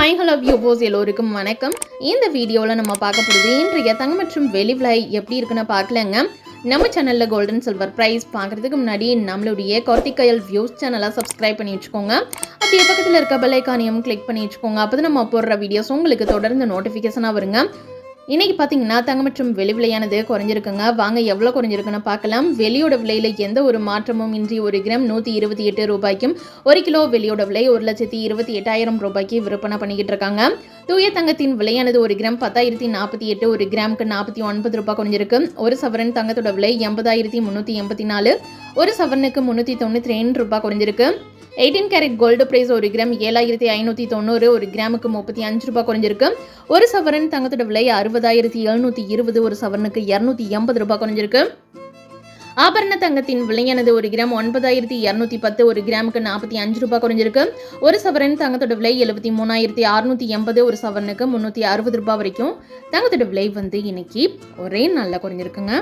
Hi hello viewers எல்லோருக்கும் வணக்கம். இந்த வீடியோவில் நம்ம பார்க்க போகிறது இன்றைய தங்கம் மற்றும் வெள்ளி விலை எப்படி இருக்குன்னு பார்க்கலங்க. நம்ம சேனலில் கோல்டன் சில்வர் ப்ரைஸ் பார்க்குறதுக்கு முன்னாடி நம்மளுடைய கார்த்திகேயல் வியூஸ் சேனலை சப்ஸ்கிரைப் பண்ணி வச்சுக்கோங்க. அப்படியே பக்கத்தில் இருக்க பெல் ஐக்கானையும் கிளிக் பண்ணி வச்சுக்கோங்க. அப்போ தான் நம்ம போடுற வீடியோஸ் உங்களுக்கு தொடர்ந்து நோட்டிஃபிகேஷனாக வருங்க. இன்றைக்கி பார்த்தீங்கன்னா தங்கம் மற்றும் வெள்ளி விலையானது குறைஞ்சிருக்குங்க. வாங்க எவ்வளோ குறைஞ்சிருக்குன்னு பார்க்கலாம். வெள்ளியோட விலையில் எந்த ஒரு மாற்றமும் இன்றி 1 கிராம் 128 ரூபாய்க்கும், 1 கிலோ வெள்ளியோட விலை 1,28,000 ரூபாய்க்கு விற்பனை பண்ணிக்கிட்டு இருக்காங்க. தூய தங்கத்தின் விலையானது 1 கிராம் 10,048, 1 கிராமுக்கு 49 ரூபாய் குறைஞ்சிருக்கு. ஒரு சவரன் தங்கத்தோட விலை 80,384, ஒரு சவரனுக்கு 392 ரூபாய் குறைஞ்சிருக்கு. 18 கேரட் கோல்டு பிரைஸ் 1 கிராம் 7,590, 1 கிராமுக்கு 35 ரூபாய் குறைஞ்சிருக்கு. ஒரு சவரன் தங்கத்தோட விலை 60,720, ஒரு சவரனுக்கு 280 ரூபாய் குறைஞ்சிருக்கு. ஆபரண தங்கத்தின் விலையானது 1 கிராம் 9,210, 1 கிராமுக்கு 45 ரூபாய் குறைஞ்சிருக்கு. ஒரு சவரன் தங்கத்தோட விலை 73,680, ஒரு சவரனுக்கு 360 ரூபாய் வரைக்கும் தங்கத்தோட விலை இன்னைக்கு ஒரே நாளில் குறைஞ்சிருக்குங்க.